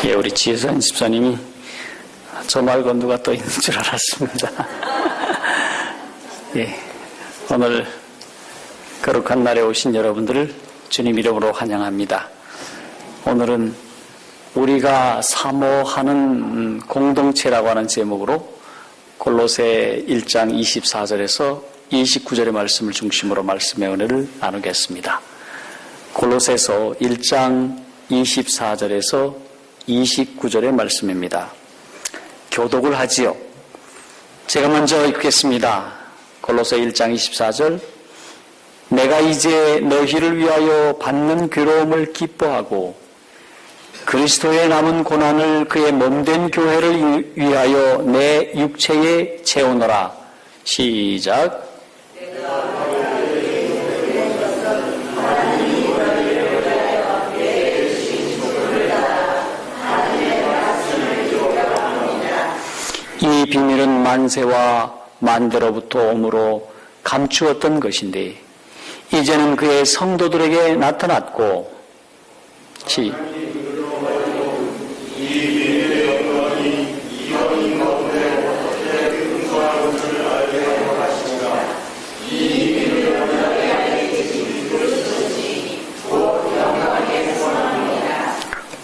예, 우리 지혜선 집사님이 저 말고 누가 또 있는 줄 알았습니다. 예, 오늘 거룩한 날에 오신 여러분들을 주님 이름으로 환영합니다. 오늘은 우리가 사모하는 공동체라고 하는 제목으로 골로새 1장 24절에서 29절의 말씀을 중심으로 말씀의 은혜를 나누겠습니다. 골로새서 1장 24절에서 29절의 말씀입니다. 교독을 하지요. 제가 먼저 읽겠습니다. 골로새 1장 24절. 내가 이제 너희를 위하여 받는 괴로움을 기뻐하고 그리스도의 남은 고난을 그의 몸된 교회를 위하여 내 육체에 채우노라. 시작. 이 비밀은 만세와 만대로부터 오므로 감추었던 것인데 이제는 그의 성도들에게 나타났고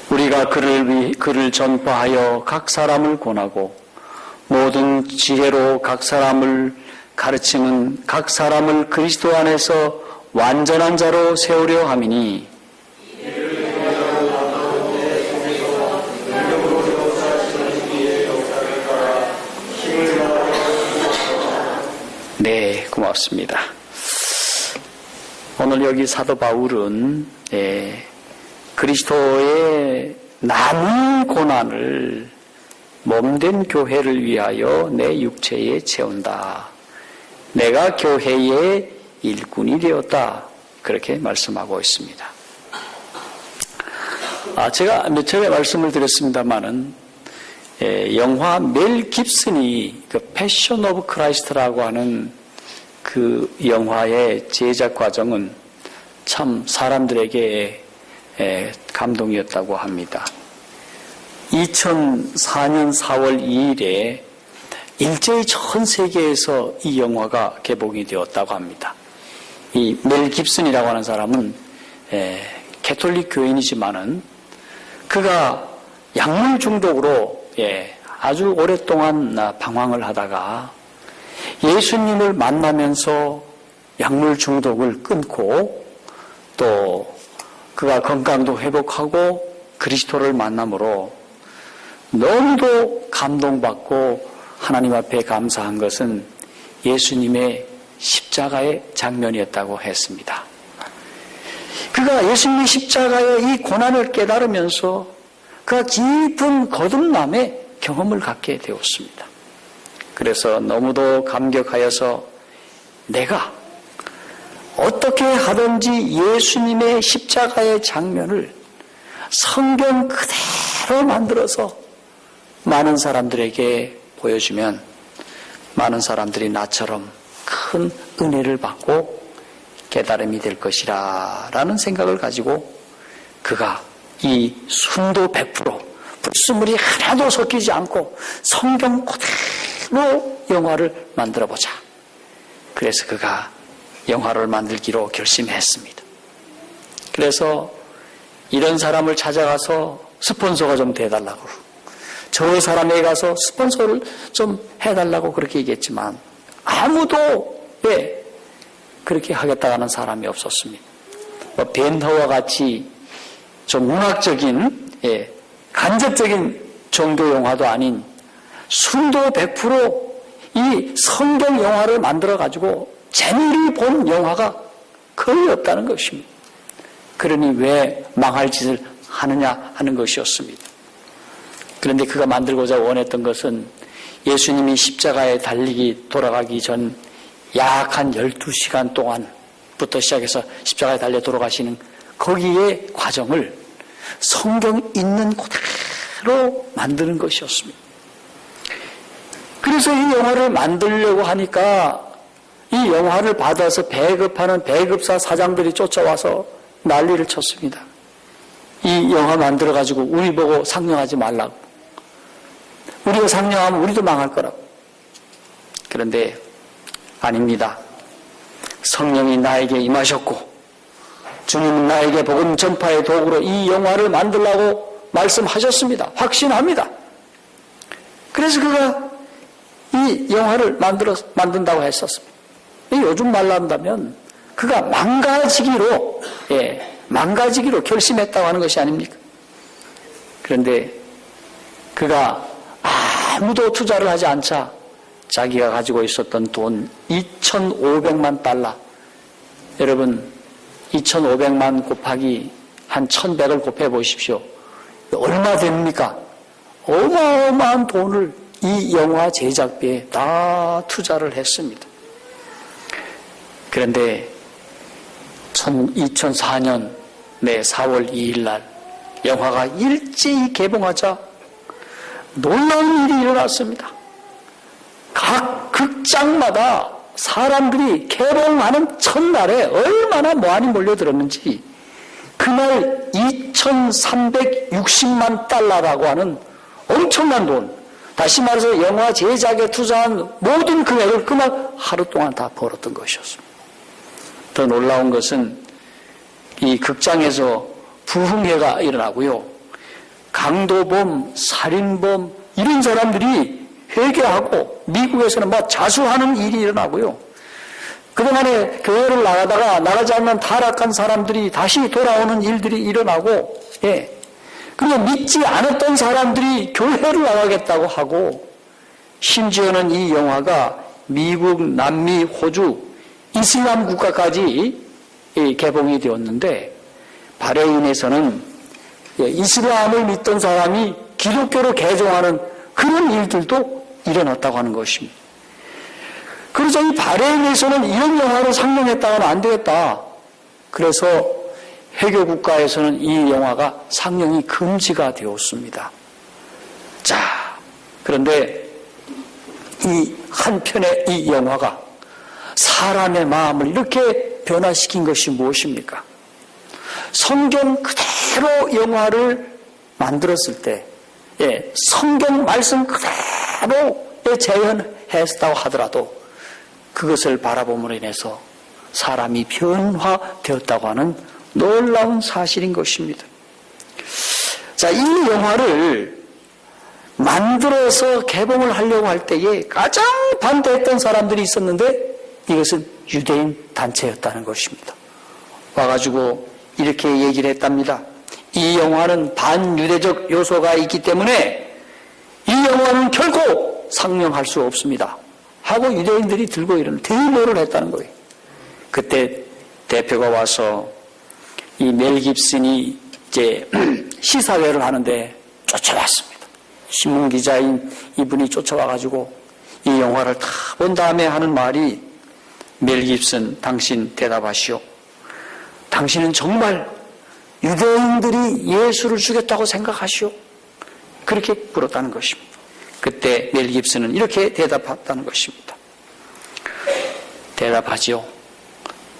우리가 그를 전파하여 각 사람을 권하고 모든 지혜로 각 사람을 가르치는 각 사람을 그리스도 안에서 완전한 자로 세우려 함이니 네, 고맙습니다. 오늘 여기 사도 바울은 그리스도의 남은 고난을 몸된 교회를 위하여 내 육체에 채운다. 내가 교회의 일꾼이 되었다. 그렇게 말씀하고 있습니다. 제가 몇 차례 말씀을 드렸습니다마는 영화 멜 깁슨이 그 패션 오브 크라이스트라고 하는 그 영화의 제작 과정은 참 사람들에게 감동이었다고 합니다. 2004년 4월 2일에 일제히 전 세계에서 이 영화가 개봉이 되었다고 합니다. 이 멜 깁슨이라고 하는 사람은 캐톨릭 교인이지만은 그가 약물 중독으로 아주 오랫동안 방황을 하다가 예수님을 만나면서 약물 중독을 끊고 또 그가 건강도 회복하고 그리스도를 만남으로 너무도 감동받고 하나님 앞에 감사한 것은 예수님의 십자가의 장면이었다고 했습니다. 그가 예수님의 십자가의 이 고난을 깨달으면서 그가 깊은 거듭남의 경험을 갖게 되었습니다. 그래서 너무도 감격하여서 내가 어떻게 하든지 예수님의 십자가의 장면을 성경 그대로 만들어서 많은 사람들에게 보여주면 많은 사람들이 나처럼 큰 은혜를 받고 깨달음이 될 것이라 라는 생각을 가지고 그가 이 순도 100% 불순물이 하나도 섞이지 않고 성경 그대로 영화를 만들어보자. 그래서 그가 영화를 만들기로 결심했습니다. 그래서 이런 사람을 찾아가서 스폰서가 좀 돼달라고 저 사람에게 가서 스폰서를 좀 해달라고 그렇게 얘기했지만 아무도 그렇게 하겠다는 사람이 없었습니다. 벤허와 같이 좀 문학적인 간접적인 종교 영화도 아닌 순도 100% 이 성경 영화를 만들어 가지고 재미를 본 영화가 거의 없다는 것입니다. 그러니 왜 망할 짓을 하느냐 하는 것이었습니다. 그런데 그가 만들고자 원했던 것은 예수님이 십자가에 돌아가기 전 약 한 12시간 동안부터 시작해서 십자가에 달려 돌아가시는 거기에 과정을 성경 있는 그대로 만드는 것이었습니다. 그래서 이 영화를 만들려고 하니까 이 영화를 받아서 배급하는 배급사 사장들이 쫓아와서 난리를 쳤습니다. 이 영화 만들어가지고 우리 보고 상영하지 말라고. 우리가 상영하면 우리도 망할 거라고. 그런데 아닙니다. 성령이 나에게 임하셨고 주님은 나에게 복음 전파의 도구로 이 영화를 만들라고 말씀하셨습니다. 확신합니다. 그래서 그가 이 영화를 만든다고 했었습니다. 요즘 말로 한다면 그가 망가지기로 결심했다고 하는 것이 아닙니까? 그런데 그가 아무도 투자를 하지 않자 자기가 가지고 있었던 돈 2,500만 달러, 여러분 2,500만 곱하기 한 1,100을 곱해 보십시오. 얼마 됩니까? 어마어마한 돈을 이 영화 제작비에 다 투자를 했습니다. 그런데 2004년 4월 2일 날 영화가 일제히 개봉하자 놀라운 일이 일어났습니다. 각 극장마다 사람들이 개봉하는 첫날에 얼마나 많이 몰려들었는지 그날 2,360만 달러라고 하는 엄청난 돈, 다시 말해서 영화 제작에 투자한 모든 금액을 그날 하루 동안 다 벌었던 것이었습니다. 더 놀라운 것은 이 극장에서 부흥회가 일어나고요. 강도범, 살인범 이런 사람들이 회개하고 미국에서는 막 자수하는 일이 일어나고요. 그동안에 교회를 나가지 않는 타락한 사람들이 다시 돌아오는 일들이 일어나고, 그리고 믿지 않았던 사람들이 교회를 나가겠다고 하고, 심지어는 이 영화가 미국, 남미, 호주, 이슬람 국가까지 개봉이 되었는데, 바레인에서는 이슬람을 믿던 사람이 기독교로 개종하는 그런 일들도 일어났다고 하는 것입니다. 그래서 이 바레인에서는 이런 영화를 상영했다고는 안 되겠다. 그래서 회교 국가에서는 이 영화가 상영이 금지가 되었습니다. 자, 그런데 이 한편의 이 영화가 사람의 마음을 이렇게 변화시킨 것이 무엇입니까? 성경 그대로 영화를 만들었을 때, 성경 말씀 그대로 재현했다고 하더라도 그것을 바라봄으로 인해서 사람이 변화되었다고 하는 놀라운 사실인 것입니다. 자, 이 영화를 만들어서 개봉을 하려고 할 때에 가장 반대했던 사람들이 있었는데 이것은 유대인 단체였다는 것입니다. 와가지고 이렇게 얘기를 했답니다. 이 영화는 반유대적 요소가 있기 때문에 이 영화는 결코 상영할 수 없습니다. 하고 유대인들이 들고 이런 대모를 했다는 거예요. 그때 대표가 와서 이 멜 깁슨이 이제 시사회를 하는데 쫓아왔습니다. 신문기자인 이분이 쫓아와가지고 이 영화를 다 본 다음에 하는 말이, 멜 깁슨, 당신 대답하시오. 당신은 정말 유대인들이 예수를 죽였다고 생각하시오? 그렇게 물었다는 것입니다. 그때 멜 깁슨은 이렇게 대답했다는 것입니다. 대답하지요.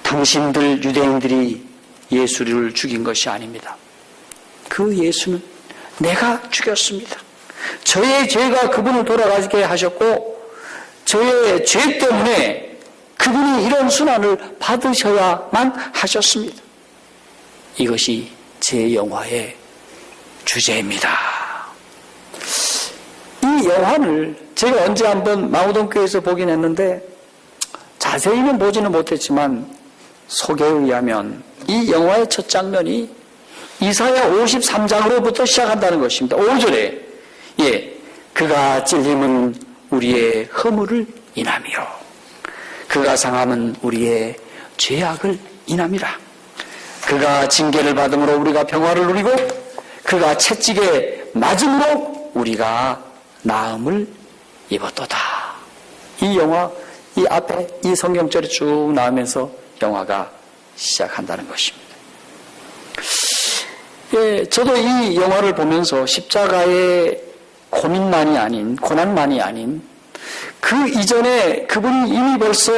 당신들 유대인들이 예수를 죽인 것이 아닙니다. 그 예수는 내가 죽였습니다. 저의 죄가 그분을 돌아가게 하셨고 저의 죄 때문에 그분이 이런 순환을 받으셔야만 하셨습니다. 이것이 제 영화의 주제입니다. 이 영화를 제가 언제 한번 망우동교회에서 보긴 했는데 자세히는 보지는 못했지만 소개에 의하면 이 영화의 첫 장면이 이사야 53장으로부터 시작한다는 것입니다. 5절에 그가 찔림은 우리의 허물을 인하며 그가 상함은 우리의 죄악을 인함이라. 그가 징계를 받음으로 우리가 평화를 누리고 그가 채찍에 맞음으로 우리가 나음을 입었도다. 이 영화, 이 앞에 이 성경절이 쭉 나오면서 영화가 시작한다는 것입니다. 저도 이 영화를 보면서 십자가의 고난만이 아닌 그 이전에 그분이 이미 벌써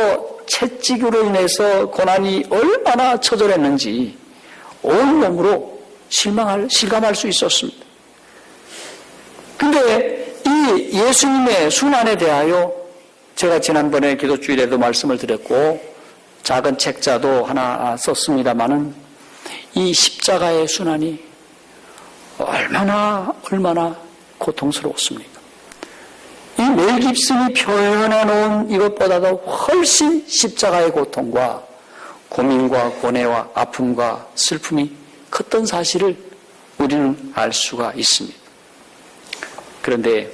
채찍으로 인해서 고난이 얼마나 처절했는지 온몸으로 실감할 수 있었습니다. 근데 이 예수님의 순환에 대하여 제가 지난번에 기도주일에도 말씀을 드렸고 작은 책자도 하나 썼습니다마는 이 십자가의 순환이 얼마나 고통스러웠습니까? 이 멜 깁슨이 표현해 놓은 이것보다도 훨씬 십자가의 고통과 고민과 고뇌와 아픔과 슬픔이 컸던 사실을 우리는 알 수가 있습니다. 그런데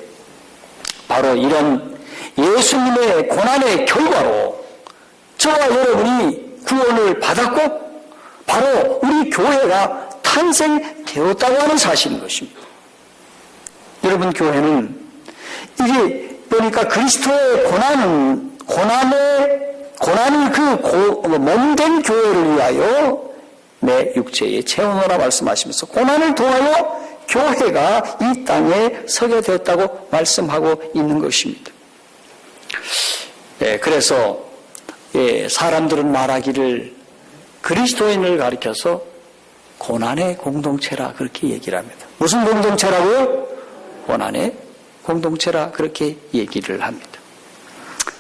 바로 이런 예수님의 고난의 결과로 저와 여러분이 구원을 받았고 바로 우리 교회가 탄생되었다고 하는 사실인 것입니다. 여러분, 교회는 이게 보니까 그리스도의 고난을 그 몸된 교회를 위하여 내 육체에 채우노라 말씀하시면서 고난을 통하여 교회가 이 땅에 서게 되었다고 말씀하고 있는 것입니다. 그래서 사람들은 말하기를 그리스도인을 가리켜서 고난의 공동체라 그렇게 얘기를 합니다. 무슨 공동체라고요? 고난의 공동체라 그렇게 얘기를 합니다.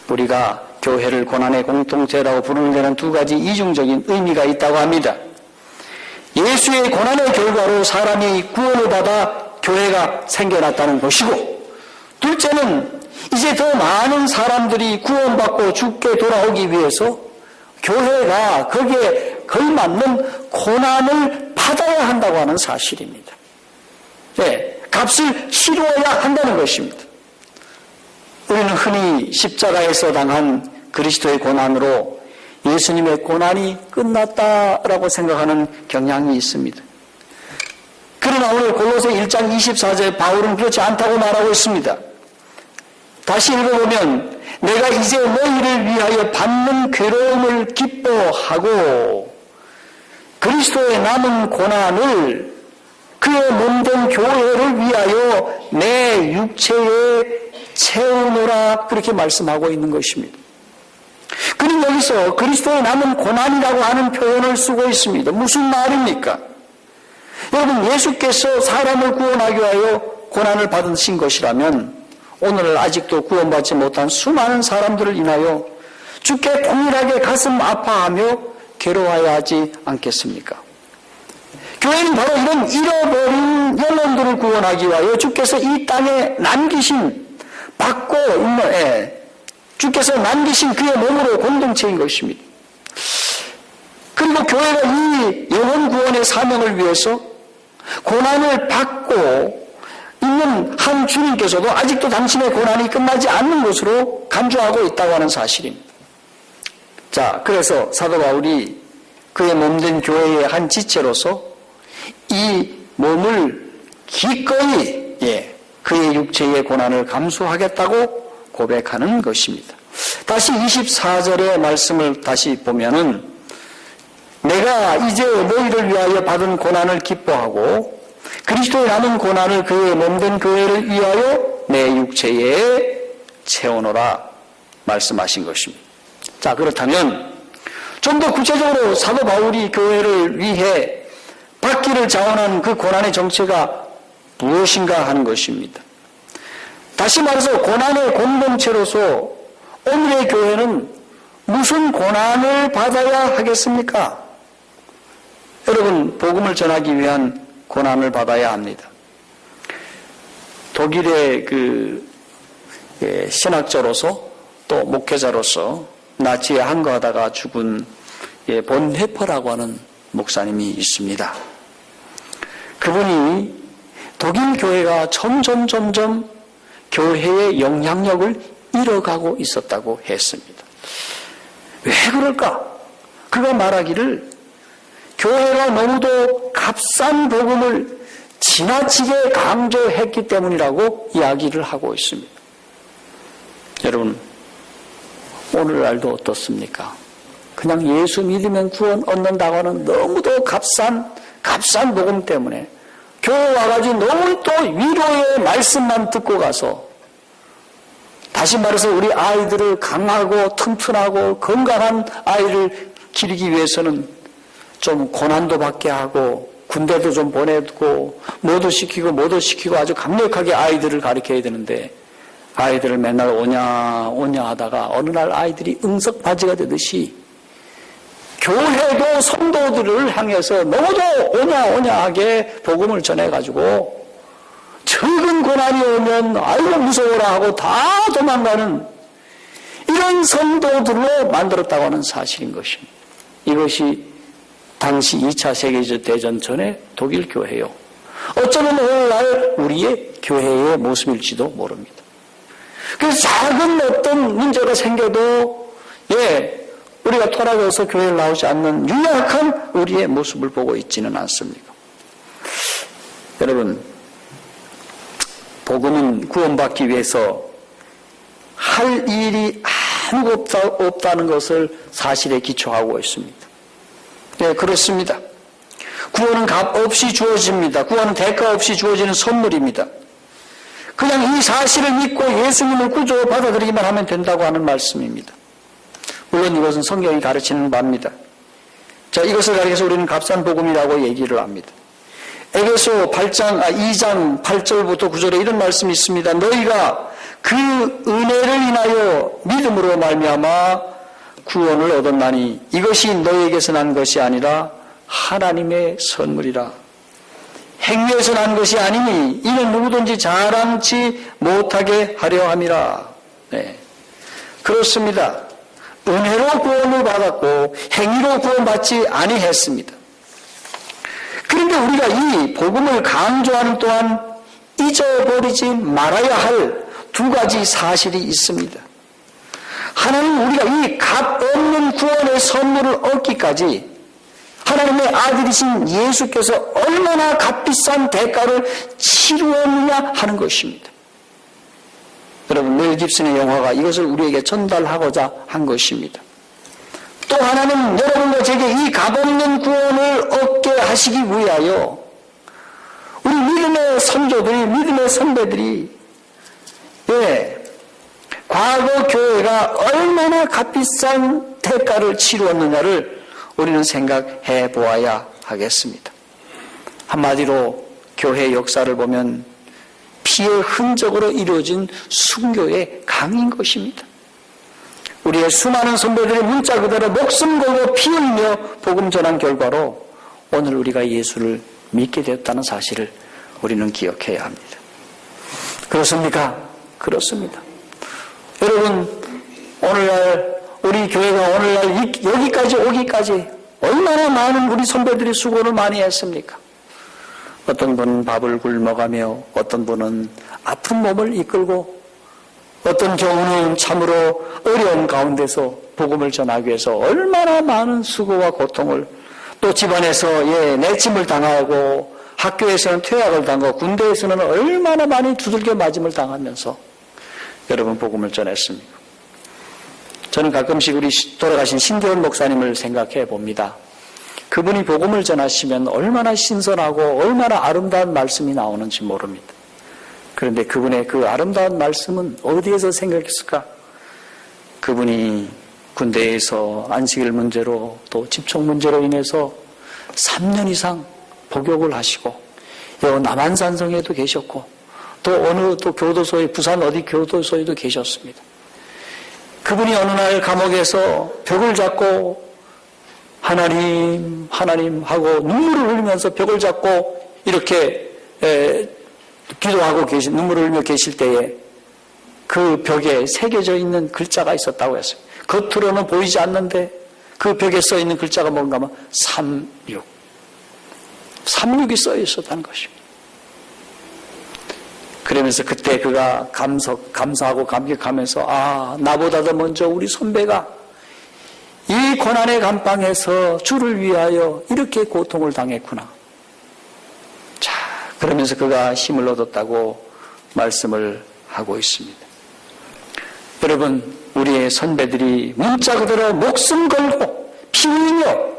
우리가 교회를 고난의 공동체라고 부르는 데는 두 가지 이중적인 의미가 있다고 합니다. 예수의 고난의 결과로 사람이 구원을 받아 교회가 생겨났다는 것이고, 둘째는 이제 더 많은 사람들이 구원받고 죽게 돌아오기 위해서 교회가 거기에 걸맞는 고난을 받아야 한다고 하는 사실입니다. 값을 치러야 한다는 것입니다. 우리는 흔히 십자가에서 당한 그리스도의 고난으로 예수님의 고난이 끝났다라고 생각하는 경향이 있습니다. 그러나 오늘 골로새 1장 24절에 바울은 그렇지 않다고 말하고 있습니다. 다시 읽어보면 내가 이제 너희를 위하여 받는 괴로움을 기뻐하고 그리스도의 남은 고난을 그의 몸된 교회를 위하여 내 육체에 채우노라 그렇게 말씀하고 있는 것입니다. 그는 여기서 그리스도의 남은 고난이라고 하는 표현을 쓰고 있습니다. 무슨 말입니까? 여러분, 예수께서 사람을 구원하기 위하여 고난을 받으신 것이라면 오늘 아직도 구원받지 못한 수많은 사람들을 인하여 주께 동일하게 가슴 아파하며 괴로워해야 하지 않겠습니까? 교회는 바로 이런 잃어버린 영혼들을 구원하기 위하여 주께서 이 땅에 남기신 받고 있는 주께서 남기신 그의 몸으로 공동체인 것입니다. 그리고 교회가 이 영혼 구원의 사명을 위해서 고난을 받고 있는 한 주님께서도 아직도 당신의 고난이 끝나지 않는 것으로 간주하고 있다고 하는 사실입니다. 자, 그래서 사도 바울이 그의 몸된 교회의 한 지체로서 이 몸을 기꺼이 그의 육체의 고난을 감수하겠다고 고백하는 것입니다. 다시 24절의 말씀을 다시 보면은 내가 이제 너희를 위하여 받은 고난을 기뻐하고 그리스도의 남은 고난을 그의 몸된 교회를 위하여 내 육체에 채우노라 말씀하신 것입니다. 자, 그렇다면 좀 더 구체적으로 사도 바울이 교회를 위해 받기를 자원한 그 고난의 정체가 무엇인가 하는 것입니다. 다시 말해서 고난의 공동체로서 오늘의 교회는 무슨 고난을 받아야 하겠습니까? 여러분, 복음을 전하기 위한 고난을 받아야 합니다. 독일의 신학자로서 또 목회자로서 나치에 항거하다가 죽은 본헤퍼라고 하는 목사님이 있습니다. 그분이 독일 교회가 점점 교회의 영향력을 잃어가고 있었다고 했습니다. 왜 그럴까? 그가 말하기를 교회가 너무도 값싼 복음을 지나치게 강조했기 때문이라고 이야기를 하고 있습니다. 여러분, 오늘날도 어떻습니까? 그냥 예수 믿으면 구원 얻는다고 하는 너무도 값싼 복음 때문에 교회 와가지고 너무 또 위로의 말씀만 듣고 가서 다시 말해서 우리 아이들을 강하고 튼튼하고 건강한 아이를 기르기 위해서는 좀 고난도 받게 하고 군대도 좀 보내고 뭐도 시키고 아주 강력하게 아이들을 가르쳐야 되는데 아이들을 맨날 오냐 하다가 어느 날 아이들이 응석바지가 되듯이 교회도 성도들을 향해서 너무도 오냐 하게 복음을 전해가지고 적은 고난이 오면 아이고 무서워라 하고 다 도망가는 이런 성도들로 만들었다고 하는 사실인 것입니다. 이것이 당시 2차 세계대전 전에 독일 교회요. 어쩌면 오늘날 우리의 교회의 모습일지도 모릅니다. 그래서 작은 어떤 문제가 생겨도 우리가 토라져서 교회를 나오지 않는 유약한 우리의 모습을 보고 있지는 않습니까? 여러분, 복음은 구원받기 위해서 할 일이 아무것도 없다는 것을 사실에 기초하고 있습니다. 네, 그렇습니다. 구원은 값 없이 주어집니다. 구원은 대가 없이 주어지는 선물입니다. 그냥 이 사실을 믿고 예수님을 구주로 받아들이기만 하면 된다고 하는 말씀입니다. 물론 이것은 성경이 가르치는 바입니다. 자, 이것을 가리켜서 우리는 값싼 복음이라고 얘기를 합니다. 에베소 2장 8절부터 9절에 이런 말씀이 있습니다. 너희가 그 은혜를 인하여 믿음으로 말미암아 구원을 얻었나니 이것이 너희에게서 난 것이 아니라 하나님의 선물이라. 행위에서 난 것이 아니니 이는 누구든지 자랑치 못하게 하려 함이라. 네, 그렇습니다. 은혜로 구원을 받았고 행위로 구원받지 아니했습니다. 그런데 우리가 이 복음을 강조하는 또한 잊어버리지 말아야 할 두 가지 사실이 있습니다. 하나는 우리가 이 값 없는 구원의 선물을 얻기까지 하나님의 아들이신 예수께서 얼마나 값비싼 대가를 치루었느냐 하는 것입니다. 여러분, 멜 깁슨의 영화가 이것을 우리에게 전달하고자 한 것입니다. 또 하나는 여러분과 제게 이 값없는 구원을 얻게 하시기 위하여 우리 믿음의 선조들이, 믿음의 선배들이 과거 교회가 얼마나 값비싼 대가를 치루었느냐를 우리는 생각해 보아야 하겠습니다. 한마디로 교회 역사를 보면 피의 흔적으로 이루어진 순교의 강인 것입니다. 우리의 수많은 선배들의 문자 그대로 목숨 걸고 피 흘리며 복음 전한 결과로 오늘 우리가 예수를 믿게 되었다는 사실을 우리는 기억해야 합니다. 그렇습니까? 그렇습니다. 여러분, 오늘날 우리 교회가 오늘날 여기까지 오기까지 얼마나 많은 우리 선배들이 수고를 많이 했습니까? 어떤 분은 밥을 굶어가며 어떤 분은 아픈 몸을 이끌고 어떤 경우는 참으로 어려운 가운데서 복음을 전하기 위해서 얼마나 많은 수고와 고통을 또 집안에서 내침을 당하고 학교에서는 퇴학을 당하고 군대에서는 얼마나 많이 두들겨 맞음을 당하면서 여러분 복음을 전했습니다. 저는 가끔씩 우리 돌아가신 신대원 목사님을 생각해 봅니다. 그분이 복음을 전하시면 얼마나 신선하고 얼마나 아름다운 말씀이 나오는지 모릅니다. 그런데 그분의 그 아름다운 말씀은 어디에서 생각했을까? 그분이 군대에서 안식일 문제로 또 집총 문제로 인해서 3년 이상 복역을 하시고 남한산성에도 계셨고 또 어느 또 교도소에 부산 어디 교도소에도 계셨습니다. 그분이 어느 날 감옥에서 벽을 잡고 하나님 하고 눈물을 흘리면서 벽을 잡고 이렇게 기도하고 눈물을 흘리며 계실 때에 그 벽에 새겨져 있는 글자가 있었다고 했어요. 겉으로는 보이지 않는데 그 벽에 써 있는 글자가 뭔가 하면 36이 써 있었다는 것입니다. 그러면서 그때 그가 감사하고 감격하면서 나보다도 먼저 우리 선배가 이 고난의 감방에서 주를 위하여 이렇게 고통을 당했구나. 자, 그러면서 그가 힘을 얻었다고 말씀을 하고 있습니다. 여러분, 우리의 선배들이 문자 그대로 목숨 걸고 피 흘리며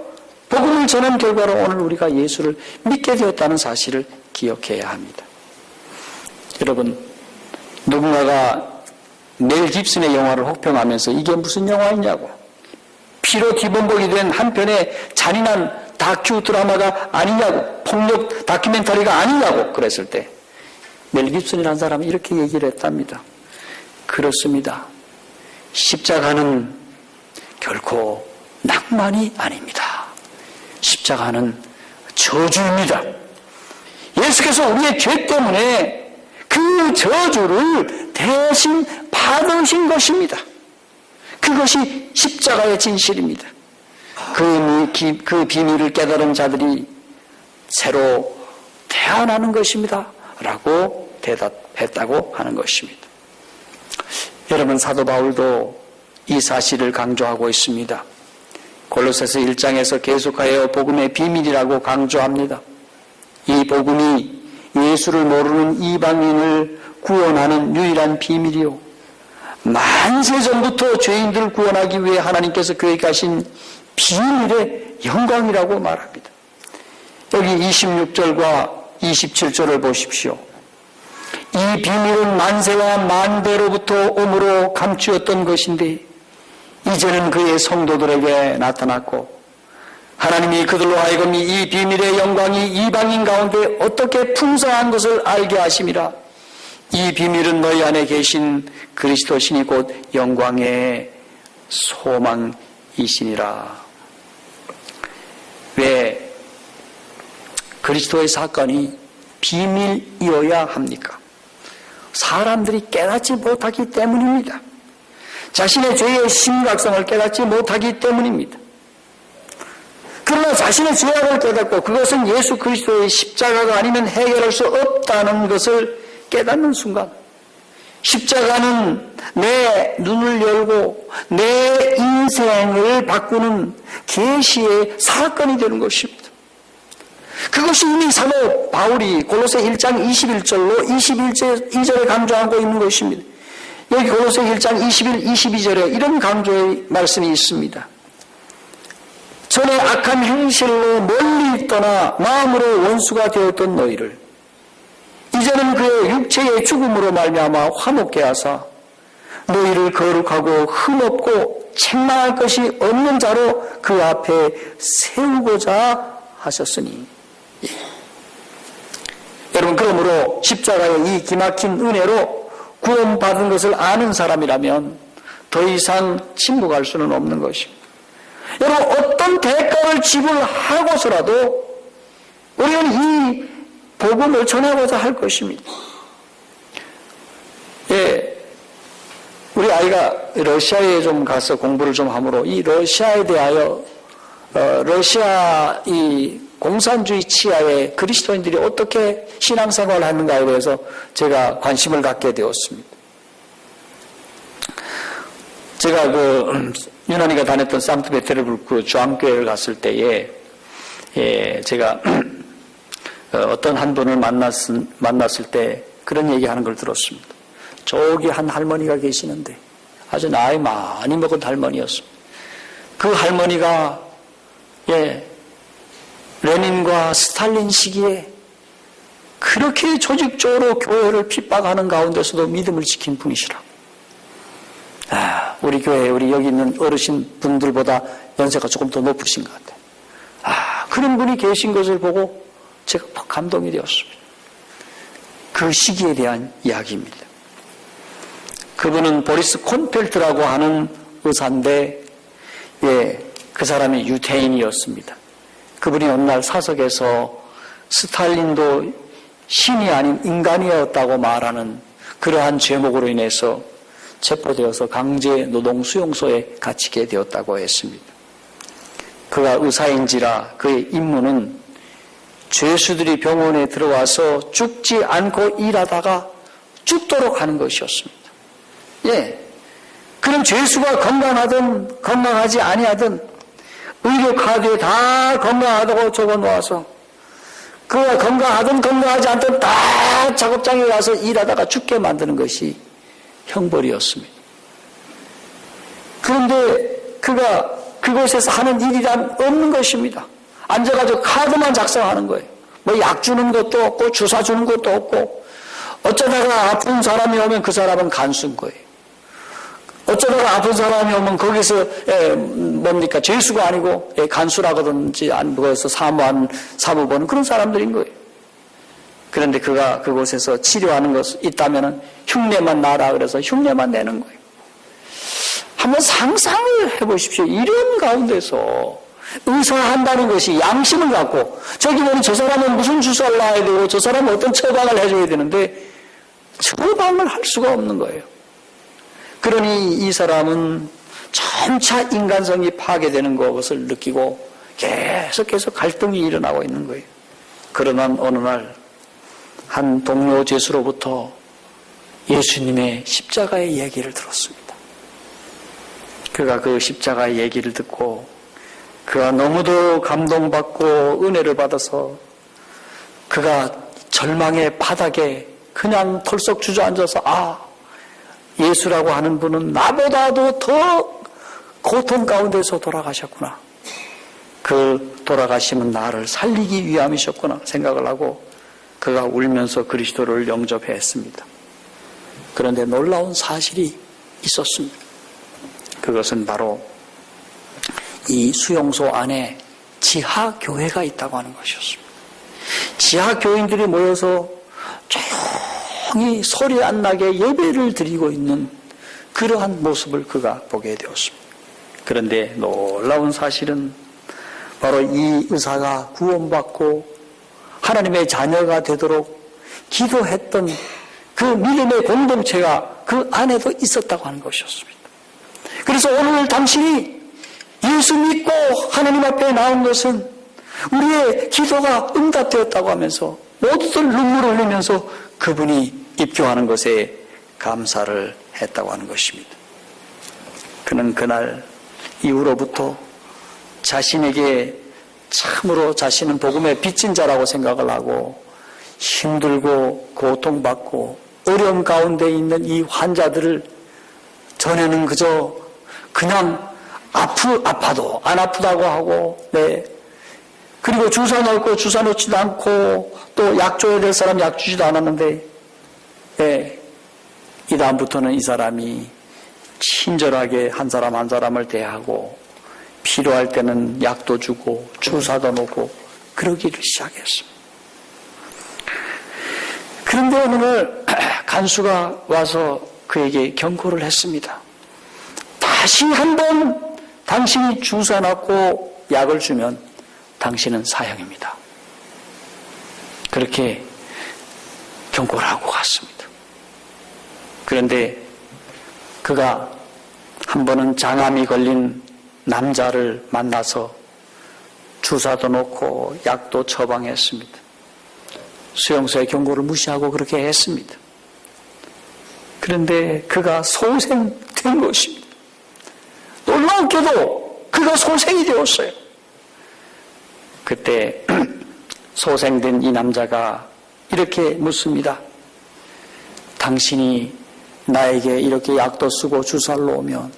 복음을 전한 결과로 오늘 우리가 예수를 믿게 되었다는 사실을 기억해야 합니다. 여러분, 누군가가 멜 깁슨의 영화를 혹평하면서 이게 무슨 영화이냐고 피로 뒤범벅이 된 한 편의 잔인한 다큐 드라마가 아니냐고, 폭력 다큐멘터리가 아니냐고 그랬을 때 멜 깁슨이라는 사람이 이렇게 얘기를 했답니다. 그렇습니다. 십자가는 결코 낭만이 아닙니다. 십자가는 저주입니다. 예수께서 우리의 죄 때문에 그 저주를 대신 받으신 것입니다. 그것이 십자가의 진실입니다. 그 비밀을 깨달은 자들이 새로 태어나는 것입니다. 라고 대답했다고 하는 것입니다. 여러분, 사도 바울도 이 사실을 강조하고 있습니다. 골로새서 1장에서 계속하여 복음의 비밀이라고 강조합니다. 이 복음이 예수를 모르는 이방인을 구원하는 유일한 비밀이요, 만세 전부터 죄인들을 구원하기 위해 하나님께서 계획하신 비밀의 영광이라고 말합니다. 여기 26절과 27절을 보십시오. 이 비밀은 만세와 만대로부터 오므로 감추었던 것인데 이제는 그의 성도들에게 나타났고, 하나님이 그들로 하여금 이 비밀의 영광이 이방인 가운데 어떻게 풍성한 것을 알게 하심이라. 이 비밀은 너희 안에 계신 그리스도시니 곧 영광의 소망이시니라. 왜 그리스도의 사건이 비밀이어야 합니까? 사람들이 깨닫지 못하기 때문입니다. 자신의 죄의 심각성을 깨닫지 못하기 때문입니다. 그러나 자신의 죄악을 깨닫고 그것은 예수 그리스도의 십자가가 아니면 해결할 수 없다는 것을 깨닫는 순간, 십자가는 내 눈을 열고 내 인생을 바꾸는 계시의 사건이 되는 것입니다. 그것이 이미 사도 바울이 골로새 1장 21절로 22절에 강조하고 있는 것입니다. 여기 골로새 1장 21, 22절에 이런 강조의 말씀이 있습니다. 전에 악한 행실로 멀리 떠나 마음으로 원수가 되었던 너희를 이제는 그의 육체의 죽음으로 말미암아 화목케 하사 너희를 거룩하고 흠없고 책망할 것이 없는 자로 그 앞에 세우고자 하셨으니. 예. 여러분, 그러므로 십자가의 이 기막힌 은혜로 구원받은 것을 아는 사람이라면 더 이상 침묵할 수는 없는 것입니다. 여러분, 어떤 대가를 지불하고서라도 우리는 이 복음을 전하고자 할 것입니다. 예, 우리 아이가 러시아에 좀 가서 공부를 좀 하므로 이 러시아에 대하여 러시아 이 공산주의 치하에 그리스도인들이 어떻게 신앙생활을 하는가에 대해서 제가 관심을 갖게 되었습니다. 제가 유난히가 다녔던 상트페테르부르크 주한교회를 갔을 때에 제가 어떤 한 분을 만났을 때 그런 얘기하는 걸 들었습니다. 저기 한 할머니가 계시는데 아주 나이 많이 먹은 할머니였습니다. 그 할머니가 레닌과 스탈린 시기에 그렇게 조직적으로 교회를 핍박하는 가운데서도 믿음을 지킨 분이시라. 우리 교회, 우리 여기 있는 어르신 분들보다 연세가 조금 더 높으신 것 같아요. 그런 분이 계신 것을 보고 제가 감동이 되었습니다. 그 시기에 대한 이야기입니다. 그분은 보리스 콘펠트라고 하는 의사인데, 그 사람이 유태인이었습니다. 그분이 어느 날 사석에서 스탈린도 신이 아닌 인간이었다고 말하는 그러한 죄목으로 인해서 체포되어서 강제 노동 수용소에 갇히게 되었다고 했습니다. 그가 의사인지라 그의 임무는 죄수들이 병원에 들어와서 죽지 않고 일하다가 죽도록 하는 것이었습니다. 그런 죄수가 건강하든 건강하지 아니하든 의료 카드에 다 건강하다고 적어놓아서 그가 건강하든 건강하지 않든 다 작업장에 가서 일하다가 죽게 만드는 것이 형벌이었습니다. 그런데 그가 그곳에서 하는 일이란 없는 것입니다. 앉아가지고 카드만 작성하는 거예요. 뭐 약 주는 것도 없고 주사 주는 것도 없고 어쩌다가 아픈 사람이 오면 그 사람은 간수인 거예요. 어쩌다가 아픈 사람이 오면 거기서 뭡니까 죄수가 아니고 간수라든지 거기서 사무보는 그런 사람들인 거예요. 그런데 그가 그곳에서 치료하는 것 있다면 흉내만 나라 그래서 흉내만 내는 거예요. 한번 상상을 해보십시오. 이런 가운데서 의사한다는 것이 양심을 갖고 저기 보면 저 사람은 무슨 주사를 놔야 되고 저 사람은 어떤 처방을 해줘야 되는데 처방을 할 수가 없는 거예요. 그러니 이 사람은 점차 인간성이 파괴되는 것을 느끼고 계속해서 갈등이 일어나고 있는 거예요. 그러나 어느 날 한 동료 죄수로부터 예수님의 십자가의 얘기를 들었습니다. 그가 그 십자가의 얘기를 듣고 그가 너무도 감동받고 은혜를 받아서 그가 절망의 바닥에 그냥 털썩 주저앉아서 예수라고 하는 분은 나보다도 더 고통 가운데서 돌아가셨구나. 그 돌아가심은 나를 살리기 위함이셨구나 생각을 하고 그가 울면서 그리스도를 영접했습니다. 그런데 놀라운 사실이 있었습니다. 그것은 바로 이 수용소 안에 지하교회가 있다고 하는 것이었습니다. 지하교인들이 모여서 조용히 소리 안 나게 예배를 드리고 있는 그러한 모습을 그가 보게 되었습니다. 그런데 놀라운 사실은 바로 이 의사가 구원받고 하나님의 자녀가 되도록 기도했던 그 믿음의 공동체가 그 안에도 있었다고 하는 것이었습니다. 그래서 오늘 당신이 예수 믿고 하나님 앞에 나온 것은 우리의 기도가 응답되었다고 하면서 모두들 눈물을 흘리면서 그분이 입교하는 것에 감사를 했다고 하는 것입니다. 그는 그날 이후로부터 자신에게 참으로 자신은 복음의 빚진 자라고 생각을 하고 힘들고 고통받고 어려움 가운데 있는 이 환자들을 전에는 그저 그냥 아파도 안 아프다고 하고 그리고 주사 놓고 주사 놓지도 않고 또 약 줘야 될 사람 약 주지도 않았는데 이 다음부터는 이 사람이 친절하게 한 사람 한 사람을 대하고 필요할 때는 약도 주고 주사도 놓고 그러기를 시작했습니다. 그런데 어느 날 간수가 와서 그에게 경고를 했습니다. 다시 한번 당신이 주사 놨고 약을 주면 당신은 사형입니다. 그렇게 경고를 하고 갔습니다. 그런데 그가 한 번은 장암이 걸린 남자를 만나서 주사도 놓고 약도 처방했습니다. 수용소의 경고를 무시하고 그렇게 했습니다. 그런데 그가 소생된 것입니다. 놀랍게도 그가 소생이 되었어요. 그때 소생된 이 남자가 이렇게 묻습니다. 당신이 나에게 이렇게 약도 쓰고 주사를 놓으면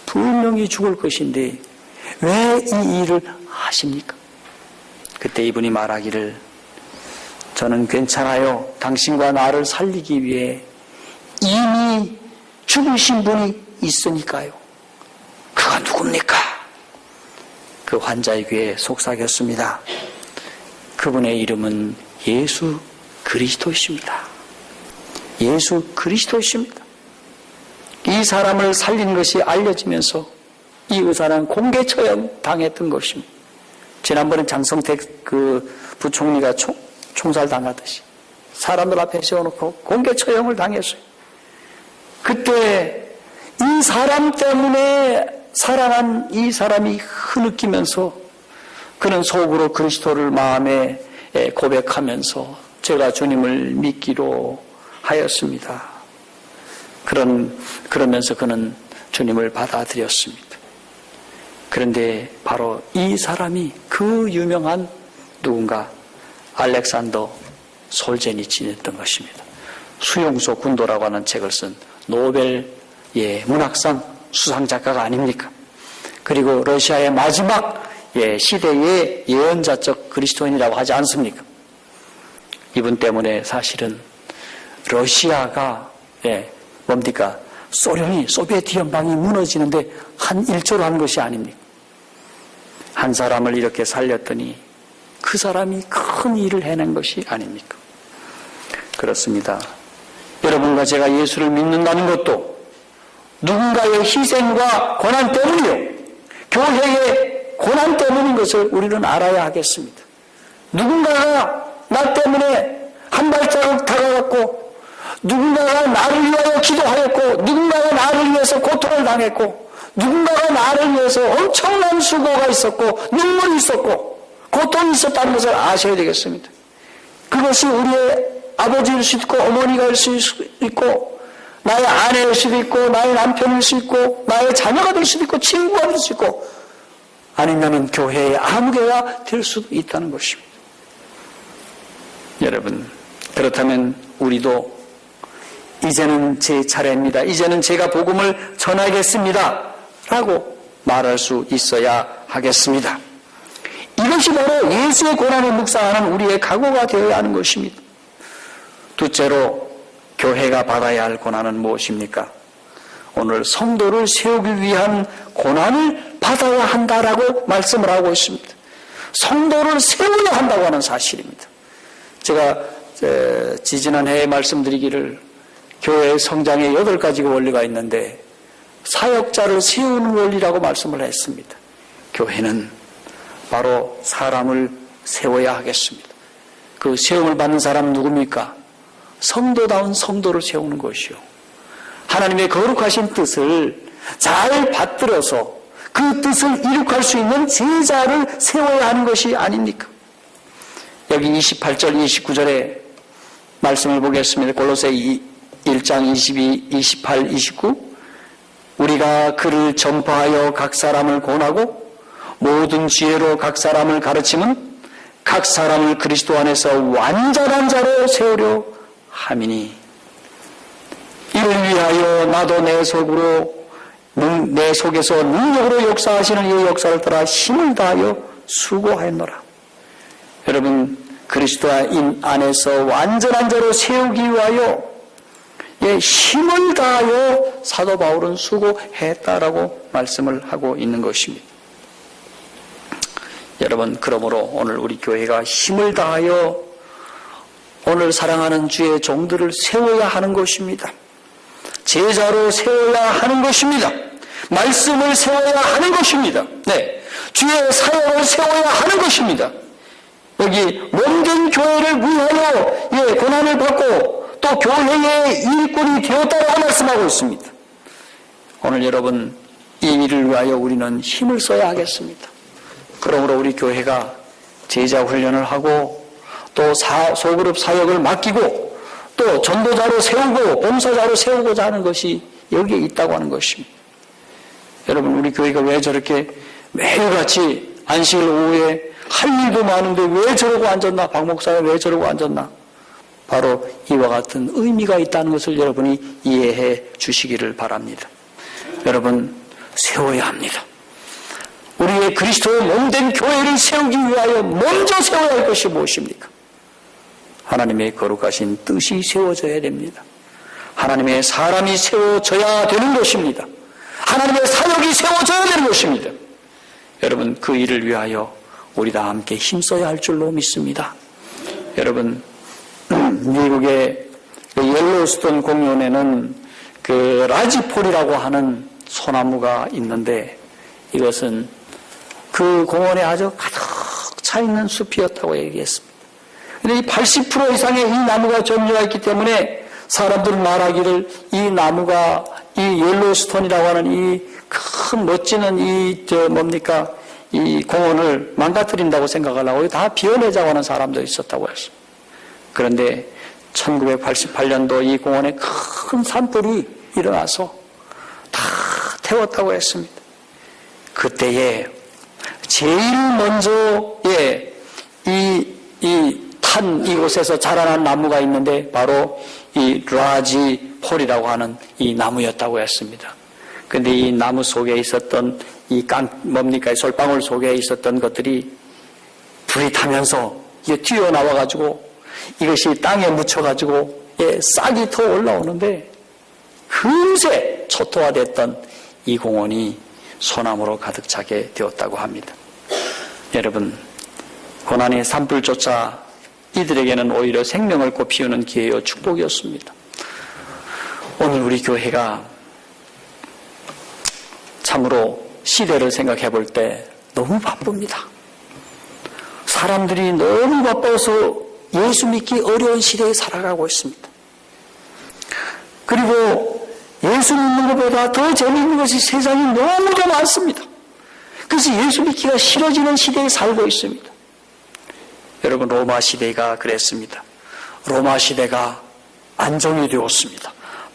분명히 죽을 것인데 왜 이 일을 하십니까? 그때 이분이 말하기를 저는 괜찮아요. 당신과 나를 살리기 위해 이미 죽으신 분이 있으니까요. 그가 누굽니까? 그 환자의 귀에 속삭였습니다. 그분의 이름은 예수 그리스도이십니다. 예수 그리스도이십니다. 이 사람을 살린 것이 알려지면서 이 의사는 공개 처형 당했던 것입니다. 지난번에 장성택 그 부총리가 총살 당하듯이 사람들 앞에 세워놓고 공개 처형을 당했어요. 그때 이 사람 때문에 사랑한 이 사람이 흐느끼면서 그는 속으로 그리스도를 마음에 고백하면서 제가 주님을 믿기로 하였습니다. 그러면서 그는 주님을 받아들였습니다. 그런데 바로 이 사람이 그 유명한 누군가 알렉산더 솔제니친이었던 것입니다. 수용소 군도라고 하는 책을 쓴 노벨 문학상 수상작가가 아닙니까? 그리고 러시아의 마지막 시대의 예언자적 그리스도인이라고 하지 않습니까? 이분 때문에 사실은 러시아가 뭡니까? 소비에트 연방이 무너지는데 한 1조로 한 것이 아닙니까? 한 사람을 이렇게 살렸더니 그 사람이 큰 일을 해낸 것이 아닙니까? 그렇습니다. 여러분과 제가 예수를 믿는다는 것도 누군가의 희생과 고난 때문이요, 교회의 고난 때문인 것을 우리는 알아야 하겠습니다. 누군가가 나 때문에 한 발자국 다가갔고, 누군가가 나를 위하여 기도하였고, 누군가가 나를 위해서 고통을 당했고, 누군가가 나를 위해서 엄청난 수고가 있었고, 눈물이 있었고, 고통이 있었다는 것을 아셔야 되겠습니다. 그것이 우리의 아버지일 수 있고, 어머니가 될 수 있고, 나의 아내일 수도 있고, 나의 남편일 수 있고, 나의 자녀가 될 수도 있고, 친구가 될 수 있고, 아니면 교회의 아무개가 될 수도 있다는 것입니다. 여러분, 그렇다면 우리도 이제는 제 차례입니다, 이제는 제가 복음을 전하겠습니다 라고 말할 수 있어야 하겠습니다. 이것이 바로 예수의 고난을 묵상하는 우리의 각오가 되어야 하는 것입니다. 둘째로, 교회가 받아야 할 고난은 무엇입니까? 오늘 성도를 세우기 위한 고난을 받아야 한다라고 말씀을 하고 있습니다. 성도를 세워야 한다고 하는 사실입니다. 제가 지지난해에 말씀드리기를 교회의 성장에 8가지 원리가 있는데 사역자를 세우는 원리라고 말씀을 했습니다. 교회는 바로 사람을 세워야 하겠습니다. 그 세움을 받는 사람은 누굽니까? 성도다운 성도를 세우는 것이요, 하나님의 거룩하신 뜻을 잘 받들어서 그 뜻을 이룩할 수 있는 제자를 세워야 하는 것이 아닙니까? 여기 28절, 29절에 말씀을 보겠습니다. 골로새 1장 22, 28, 29. 우리가 그를 전파하여 각 사람을 권하고 모든 지혜로 각 사람을 가르치면 각 사람을 그리스도 안에서 완전한 자로 세우려 함이니, 이를 위하여 나도 내 속에서 능력으로 역사하시는 이 역사를 따라 힘을 다하여 수고하였노라. 여러분, 그리스도 안에서 완전한 자로 세우기 위하여 힘을 다하여 사도 바울은 수고했다라고 말씀을 하고 있는 것입니다. 여러분, 그러므로 오늘 우리 교회가 힘을 다하여 오늘 사랑하는 주의 종들을 세워야 하는 것입니다. 제자로 세워야 하는 것입니다. 말씀을 세워야 하는 것입니다. 네, 주의 사역을 세워야 하는 것입니다. 여기 몸된 교회를 위하여 고난을 받고 또 교회의 일꾼이 되었다고 말씀하고 있습니다. 오늘 여러분, 이 일을 위하여 우리는 힘을 써야 하겠습니다. 그러므로 우리 교회가 제자 훈련을 하고 또 소그룹 사역을 맡기고 또 전도자로 세우고 봉사자로 세우고자 하는 것이 여기에 있다고 하는 것입니다. 여러분, 우리 교회가 왜 저렇게 매일같이 안식일 오후에 할 일도 많은데 왜 저러고 앉았나, 박 목사가 왜 저러고 앉았나, 바로 이와 같은 의미가 있다는 것을 여러분이 이해해 주시기를 바랍니다. 여러분, 세워야 합니다. 우리의 그리스도의 몸된 교회를 세우기 위하여 먼저 세워야 할 것이 무엇입니까? 하나님의 거룩하신 뜻이 세워져야 됩니다. 하나님의 사람이 세워져야 되는 것입니다. 하나님의 사역이 세워져야 되는 것입니다. 여러분, 그 일을 위하여 우리 다 함께 힘써야 할 줄로 믿습니다. 여러분, 미국의 옐로우스톤 공원에는 그 라지폴이라고 하는 소나무가 있는데, 이것은 그 공원에 아주 가득 차 있는 숲이었다고 얘기했습니다. 그런데 이 80% 이상의 이 나무가 종류가 있기 때문에 사람들은 말하기를 이 나무가 이 옐로우스톤이라고 하는 이 큰 멋지는 이 공원을 망가뜨린다고 생각을 하고 다 비워내자고 하는 사람도 있었다고 했습니다. 그런데 1988년도 이 공원에 큰 산불이 일어나서 다 태웠다고 했습니다. 그때에 제일 먼저 이곳에서 자라난 나무가 있는데 바로 이 라지폴이라고 하는 이 나무였다고 했습니다. 그런데 이 나무 속에 있었던 이 솔방울 속에 있었던 것들이 불이 타면서 튀어나와가지고 이것이 땅에 묻혀가지고 싹이 더 올라오는데 금세 초토화됐던 이 공원이 소나무로 가득 차게 되었다고 합니다. 여러분, 고난의 산불조차 이들에게는 오히려 생명을 꽃피우는 기회요 축복이었습니다. 오늘 우리 교회가 참으로 시대를 생각해 볼 때 너무 바쁩니다. 사람들이 너무 바빠서 예수 믿기 어려운 시대에 살아가고 있습니다. 그리고 예수 믿는 것보다 더 재미있는 것이 세상에 너무도 많습니다. 그래서 예수 믿기가 싫어지는 시대에 살고 있습니다. 여러분, 로마 시대가 그랬습니다. 로마 시대가 안정이 되었습니다.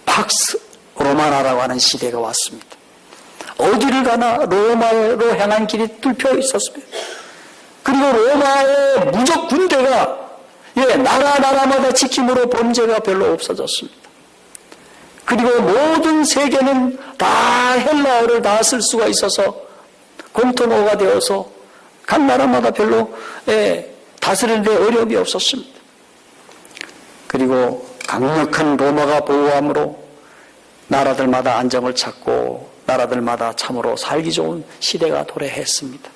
팍스 로마나라고 하는 시대가 왔습니다. 어디를 가나 로마로 향한 길이 뚫혀 있었습니다. 그리고 로마의 무적 군대가 나라마다 지킴으로 범죄가 별로 없어졌습니다. 그리고 모든 세계는 다 헬라어를 다 쓸 수가 있어서 공통어가 되어서 각 나라마다 별로 다스리는 데 어려움이 없었습니다. 그리고 강력한 로마가 보호함으로 나라들마다 안정을 찾고 나라들마다 참으로 살기 좋은 시대가 도래했습니다.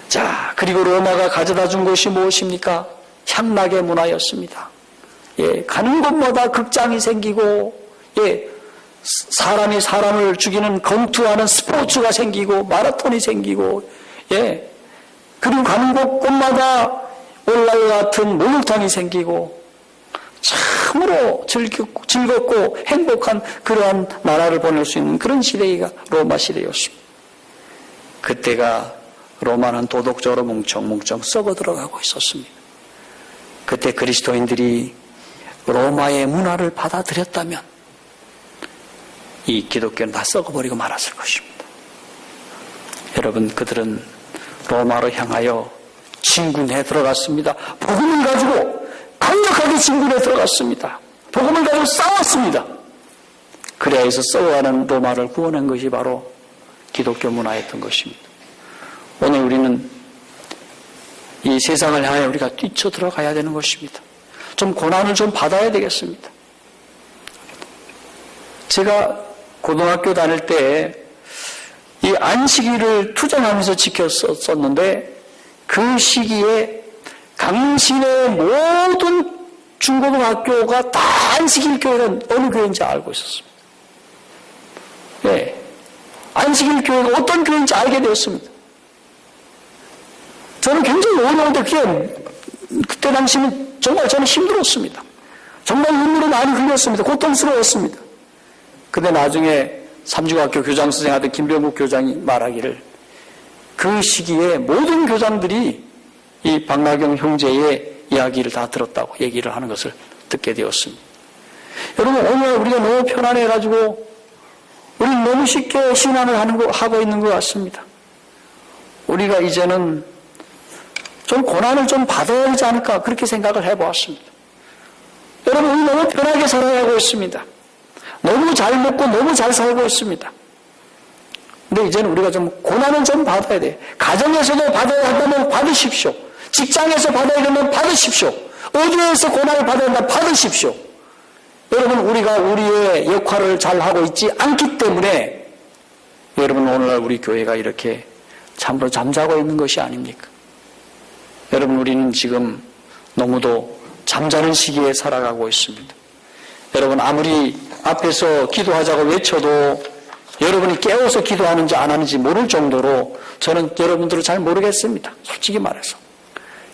자, 그리고 로마가 가져다 준 것이 무엇입니까? 향락의 문화였습니다. 가는 곳마다 극장이 생기고, 사람이 사람을 죽이는 검투하는 스포츠가 생기고, 마라톤이 생기고, 그리고 가는 곳마다 올라와 같은 목욕탕이 생기고, 참으로 즐겁고 행복한 그러한 나라를 보낼 수 있는 그런 시대가 로마 시대였습니다. 그때가 로마는 도덕적으로 뭉청뭉청 썩어 들어가고 있었습니다. 그때 그리스도인들이 로마의 문화를 받아들였다면 이 기독교는 다 썩어버리고 말았을 것입니다. 여러분, 그들은 로마로 향하여 진군해 들어갔습니다. 복음을 가지고 강력하게 진군해 들어갔습니다. 복음을 가지고 싸웠습니다. 그래야 해서 썩어가는 로마를 구원한 것이 바로 기독교 문화였던 것입니다. 오늘 우리는 이 세상을 향해 우리가 뛰쳐 들어가야 되는 것입니다. 좀 고난을 좀 받아야 되겠습니다. 제가 고등학교 다닐 때 이 안식일을 투쟁하면서 지켰었는데 그 시기에 강신의 모든 중고등학교가 다 안식일 교회는 어느 교회인지 알고 있었습니다. 안식일 교회가 어떤 교회인지 알게 되었습니다. 저는 굉장히 어려운데 그때 당시는 정말 저는 힘들었습니다. 정말 눈물을 많이 흘렸습니다. 고통스러웠습니다. 근데 나중에 삼중학교 교장 선생하던 김병국 교장이 말하기를 그 시기에 모든 교장들이 이 박나경 형제의 이야기를 다 들었다고 얘기를 하는 것을 듣게 되었습니다. 여러분, 오늘 우리가 너무 편안해가지고 우리는 너무 쉽게 신앙을 하고 있는 것 같습니다. 우리가 이제는 좀 고난을 좀 받아야 하지 않을까 그렇게 생각을 해보았습니다. 여러분, 우리 너무 편하게 살아가고 있습니다. 너무 잘 먹고 너무 잘 살고 있습니다. 근데 이제는 우리가 좀 고난을 좀 받아야 돼요. 가정에서도 받아야 한다면 받으십시오. 직장에서 받아야 되면 받으십시오. 어디에서 고난을 받아야 한다면 받으십시오. 여러분, 우리가 우리의 역할을 잘 하고 있지 않기 때문에 여러분, 오늘날 우리 교회가 이렇게 참으로 잠자고 있는 것이 아닙니까? 여러분, 우리는 지금 너무도 잠자는 시기에 살아가고 있습니다. 여러분, 아무리 앞에서 기도하자고 외쳐도 여러분이 깨워서 기도하는지 안 하는지 모를 정도로 저는 여러분들을 잘 모르겠습니다. 솔직히 말해서.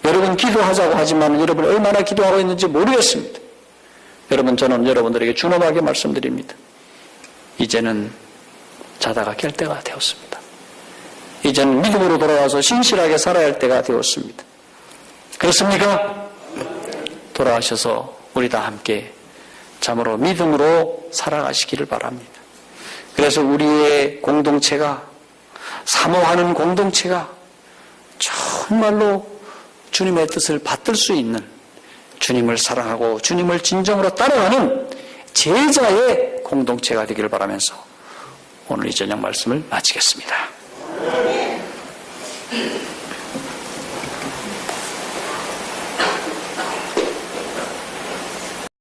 여러분 기도하자고 하지만 여러분 얼마나 기도하고 있는지 모르겠습니다. 여러분, 저는 여러분들에게 준엄하게 말씀드립니다. 이제는 자다가 깰 때가 되었습니다. 이제는 믿음으로 돌아와서 신실하게 살아야 할 때가 되었습니다. 그렇습니까? 돌아가셔서 우리 다 함께 참으로 믿음으로 살아가시기를 바랍니다. 그래서 우리의 공동체가, 사모하는 공동체가 정말로 주님의 뜻을 받들 수 있는, 주님을 사랑하고 주님을 진정으로 따라가는 제자의 공동체가 되기를 바라면서 오늘 이 저녁 말씀을 마치겠습니다.